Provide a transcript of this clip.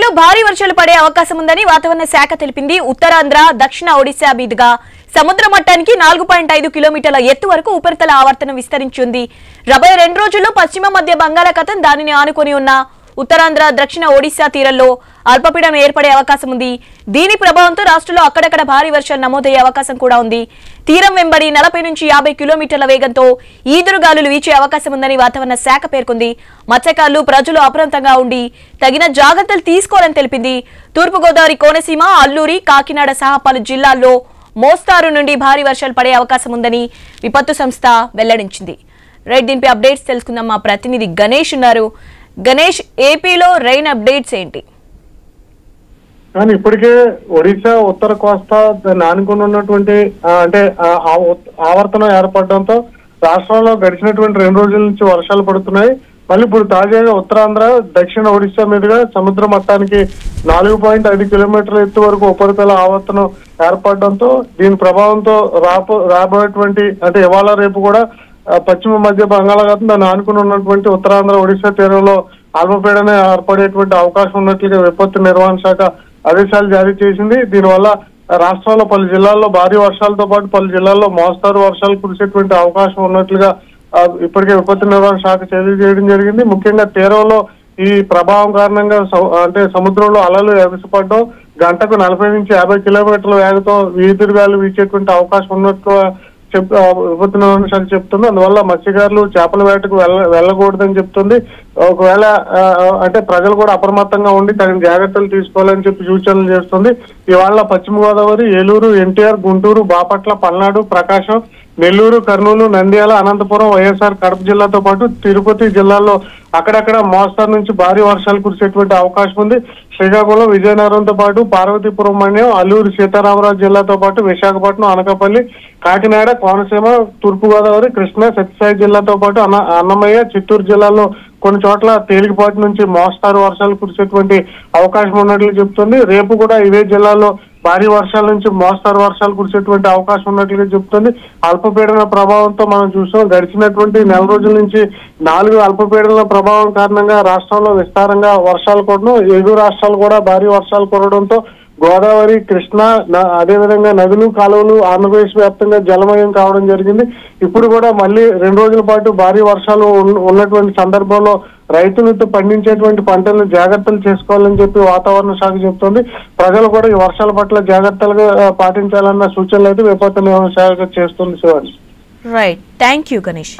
ఏపీలో భారీ వర్షాలు పడే అవకాశం ఉందని వాతావరణ శాఖ తెలిపింది. ఉత్తరాంధ్ర, దక్షిణ ఒడిశా మీదుగా సముద్ర మట్టానికి 4.5 కిలోమీటర్ల ఎత్తు వరకు ఉపరితల ఆవర్తనం విస్తరించింది. రాబోయే 2 రోజుల్లో పశ్చిమ మధ్య బంగాళాఖాతం దానిని ఆనుకొని ఉన్న ఉత్తరాంధ్ర, దక్షిణ ఒడిశా తీరంలో అల్పపీడనం ఏర్పడే అవకాశం ఉంది. దీని ప్రభావంతో రాష్ట్రంలో అక్కడక్కడ భారీ వర్షాలు నమోదయ్యే అవకాశం కూడా ఉంది. తీరం వెంబడి 40 నుంచి 50 కిలోమీటర్ల వేగంతో ఈదురుగాలులు వీచే అవకాశం ఉందని వాతావరణ శాఖ పేర్కొంది. మత్స్యకారులు, ప్రజలు అప్రమత్తంగా ఉండి తగిన జాగ్రత్తలు తీసుకోవాలని తెలిపింది. తూర్పుగోదావరి, కోనసీమ, అల్లూరి, కాకినాడ సహా పలు జిల్లాల్లో మోస్తారు నుండి భారీ వర్షాలు పడే అవకాశం ఉందని విపత్తు సంస్థ వెల్లడించింది. రైట్, దీనిపై అప్డేట్స్ తెలుసుకుందాం. మా ప్రతినిధి గణేష్ ఉన్నారు. గణేష్, ఏపీలో రైన్ అప్డేట్స్ ఏంటి? కానీ ఇప్పటికే ఒడిశా, ఉత్తర కోస్తా దాన్ని ఆనుకుని ఉన్నటువంటి అంటే ఆవర్తనం ఏర్పడడంతో రాష్ట్రంలో గడిచినటువంటి 2 రోజుల నుంచి వర్షాలు పడుతున్నాయి. మళ్ళీ ఇప్పుడు తాజాగా ఉత్తరాంధ్ర, దక్షిణ ఒడిశా మీదుగా సముద్ర మట్టానికి 4.5 కిలోమీటర్ల ఎత్తు వరకు ఉపరితల ఆవర్తనం ఏర్పడడంతో దీని ప్రభావంతో రాబోయేటువంటి అంటే ఇవాళ రేపు కూడా పశ్చిమ మధ్య బంగాళాఖాతం దాన్ని ఆనుకుని ఉన్నటువంటి ఉత్తరాంధ్ర, ఒడిశా తీరంలో అల్పపీడనం ఏర్పడేటువంటి అవకాశం ఉన్నట్లుగా విపత్తు నిర్వహణ శాఖ ఆదేశాలు జారీ చేసింది. దీనివల్ల రాష్ట్రంలో పలు జిల్లాల్లో భారీ వర్షాలతో పాటు పలు జిల్లాల్లో మోస్తారు వర్షాలు కురిసేటువంటి అవకాశం ఉన్నట్లుగా ఇప్పటికే విపత్తు నిర్వహణ శాఖ తెలియజేయడం జరిగింది. ముఖ్యంగా తీరంలో ఈ ప్రభావం కారణంగా అంటే సముద్రంలో అలలు ఎగసిపడడం, గంటకు 40 నుంచి 50 కిలోమీటర్ల వేగంతో ఈదురుగాలు వీచేటువంటి అవకాశం ఉన్నట్లు విపత్తు నిర్వహణ శాఖ చెప్తుంది. అందువల్ల మత్స్యకారులు చేపల వేటకు వెళ్ళకూడదని చెప్తుంది. ఒకవేళ అంటే ప్రజలు కూడా అప్రమత్తంగా ఉండి తగిన జాగ్రత్తలు తీసుకోవాలని చెప్పి సూచనలు చేస్తుంది. ఇవాళ పశ్చిమ గోదావరి, ఏలూరు, ఎన్టీఆర్, గుంటూరు, బాపట్ల, పల్నాడు, ప్రకాశం, నెల్లూరు, కర్నూలు, నంద్యాల, అనంతపురం, వైఎస్ఆర్ కడప జిల్లాతో పాటు తిరుపతి జిల్లాల్లో అక్కడక్కడ మోస్తారు నుంచి భారీ వర్షాలు కురిసేటువంటి అవకాశం ఉంది. శ్రీకాకుళం, విజయనగరంతో పాటు పార్వతీపురం మండలం, అల్లూరు సీతారామరాజు జిల్లాతో పాటు విశాఖపట్నం, అనకాపల్లి, కాకినాడ, కోనసీమ, తూర్పుగోదావరి, కృష్ణా, సత్యసాయి జిల్లాతో పాటు అన్నమయ్య, చిత్తూరు జిల్లాల్లో కొన్ని చోట్ల తేలికపాటి నుంచి మోస్తారు వర్షాలు కురిసేటువంటి అవకాశం ఉన్నట్లు చెప్తుంది. రేపు కూడా ఇవే జిల్లాల్లో భారీ వర్షాల నుంచి మోస్తారు వర్షాలు కురిసేటువంటి అవకాశం ఉన్నట్లుగా చెప్తుంది. అల్పపీడన ప్రభావంతో మనం చూసాం, గడిచినటువంటి 4 రోజుల నుంచి 4 అల్పపీడన ప్రభావం కారణంగా రాష్ట్రంలో విస్తారంగా వర్షాలు పడడం, ఎగువ రాష్ట్రాలు కూడా భారీ వర్షాలు కురవడంతో గోదావరి, కృష్ణా, అదేవిధంగా నదులు, కాలువలు ఆంధ్రప్రదేశ్ వ్యాప్తంగా జలమయం కావడం జరిగింది. ఇప్పుడు కూడా మళ్ళీ 2 రోజుల పాటు భారీ వర్షాలు ఉన్నటువంటి సందర్భంలో రైతులతో పండించేటువంటి పంటలను జాగ్రత్తలు చేసుకోవాలని చెప్పి వాతావరణ శాఖ చెప్తోంది. ప్రజలు కూడా ఈ వర్షాల పట్ల జాగ్రత్తలుగా పాటించాలన్న సూచనలు అయితే విపత్తు నిర్వహణ శాఖ చేస్తుంది. Shivaji. Right, thank you Ganesh.